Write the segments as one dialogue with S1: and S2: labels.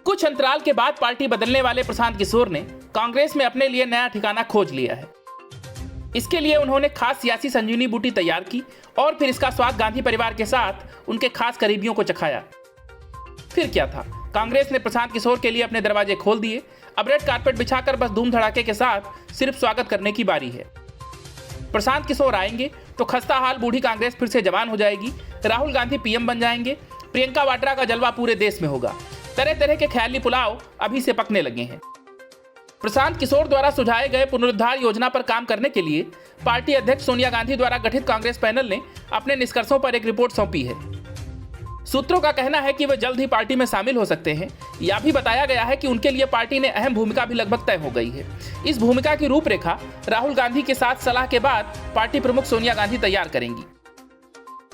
S1: कुछ अंतराल के बाद पार्टी बदलने वाले प्रशांत किशोर ने कांग्रेस में अपने लिए नया ठिकाना खोज लिया है। इसके लिए उन्होंने खास सियासी संजीवनी बूटी तैयार की और फिर इसका स्वाद गांधी परिवार के साथ उनके खास करीबियों को चखाया। फिर क्या था, कांग्रेस ने प्रशांत किशोर के लिए अपने दरवाजे खोल दिए। अब रेड कारपेट बिछाकर बस धूम धड़ाके के साथ सिर्फ स्वागत करने की बारी है। प्रशांत किशोर आएंगे तो खस्ता हाल बूढ़ी कांग्रेस फिर से जवान हो जाएगी। राहुल गांधी पीएम बन जाएंगे। प्रियंका वाड्रा का जलवा पूरे देश में होगा। तरह तरह के ख्याली पुलाव अभी से पकने लगे हैं। प्रशांत किशोर द्वारा सुझाए गए पुनरुद्धार योजना पर काम करने के लिए पार्टी अध्यक्ष सोनिया गांधी द्वारा गठित कांग्रेस पैनल ने अपने निष्कर्षों पर एक रिपोर्ट सौंपी है। सूत्रों का कहना है कि वे जल्द ही पार्टी में शामिल हो सकते हैं। यह भी बताया गया है कि उनके लिए पार्टी ने अहम भूमिका भी लगभग तय हो गई है। इस भूमिका की रूपरेखा राहुल गांधी के साथ सलाह के बाद पार्टी प्रमुख सोनिया गांधी तैयार करेंगी।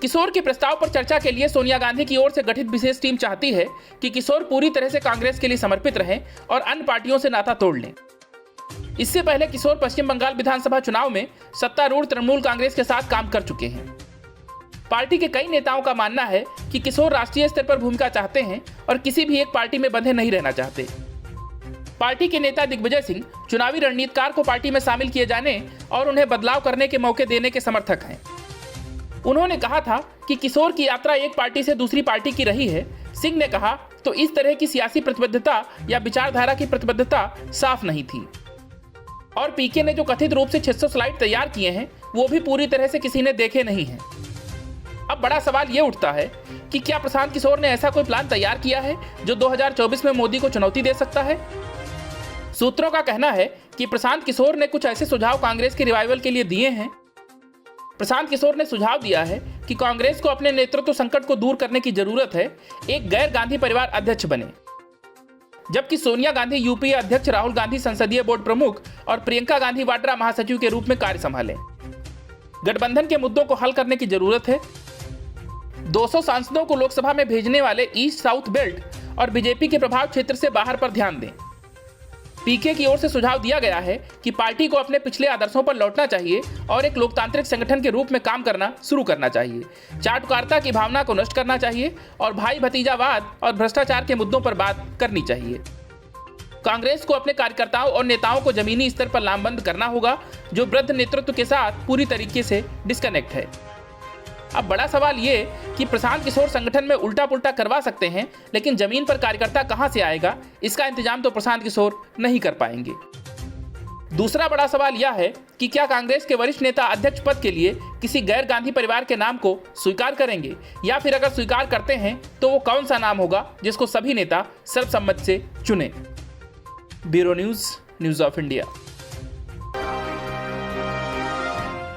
S1: किशोर के प्रस्ताव पर चर्चा के लिए सोनिया गांधी की ओर से गठित विशेष टीम चाहती है कि किशोर पूरी तरह से कांग्रेस के लिए समर्पित रहें और अन्य पार्टियों से नाता तोड़ लें। इससे पहले किशोर पश्चिम बंगाल विधानसभा चुनाव में सत्तारूढ़ तृणमूल कांग्रेस के साथ काम कर चुके हैं। पार्टी के कई नेताओं का मानना है कि किशोर राष्ट्रीय स्तर पर भूमिका चाहते हैं और किसी भी एक पार्टी में बंधे नहीं रहना चाहते। पार्टी के नेता दिग्विजय सिंह चुनावी रणनीतिकार को पार्टी में शामिल किए जाने और उन्हें बदलाव करने के मौके देने के समर्थक हैं। उन्होंने कहा था कि किशोर की यात्रा एक पार्टी से दूसरी पार्टी की रही है। सिंह ने कहा तो इस तरह की सियासी प्रतिबद्धता या विचारधारा की प्रतिबद्धता साफ नहीं थी। और पीके ने जो कथित रूप से 600 स्लाइड तैयार किए हैं वो भी पूरी तरह से किसी ने देखे नहीं हैं। अब बड़ा सवाल ये उठता है कि क्या प्रशांत किशोर ने ऐसा कोई प्लान तैयार किया है जो 2024 में मोदी को चुनौती दे सकता है। सूत्रों का कहना है कि प्रशांत किशोर ने कुछ ऐसे सुझाव कांग्रेस के रिवाइवल के लिए दिए हैं। प्रशांत किशोर ने सुझाव दिया है कि कांग्रेस को अपने नेतृत्व संकट को दूर करने की जरूरत है, एक गैर गांधी परिवार अध्यक्ष बने। जबकि सोनिया गांधी यूपीए अध्यक्ष, राहुल गांधी संसदीय बोर्ड प्रमुख और प्रियंका गांधी वाड्रा महासचिव के रूप में कार्य संभालें। गठबंधन के मुद्दों को हल करने की जरूरत है। 200 सांसदों को लोकसभा में भेजने वाले ईस्ट साउथ बेल्ट और बीजेपी के प्रभाव क्षेत्र से बाहर पर ध्यान दें। पीके की ओर से सुझाव दिया गया है कि पार्टी को अपने पिछले आदर्शों पर लौटना चाहिए और एक लोकतांत्रिक संगठन के रूप में काम करना शुरू करना चाहिए। चाटुकारिता की भावना को नष्ट करना चाहिए और भाई भतीजावाद और भ्रष्टाचार के मुद्दों पर बात करनी चाहिए। कांग्रेस को अपने कार्यकर्ताओं और नेताओं को जमीनी स्तर पर लामबंद करना होगा, जो वृद्ध नेतृत्व के साथ पूरी तरीके से डिस्कनेक्ट है। अब बड़ा सवाल ये कि प्रशांत किशोर संगठन में उल्टा पुल्टा करवा सकते हैं, लेकिन जमीन पर कार्यकर्ता कहां से आएगा, इसका इंतजाम तो प्रशांत किशोर नहीं कर पाएंगे। दूसरा बड़ा सवाल यह है कि क्या कांग्रेस के वरिष्ठ नेता अध्यक्ष पद के लिए किसी गैर गांधी परिवार के नाम को स्वीकार करेंगे, या फिर अगर स्वीकार करते हैं तो वो कौन सा नाम होगा जिसको सभी नेता सर्वसम्मति से चुने। Bureau news of India.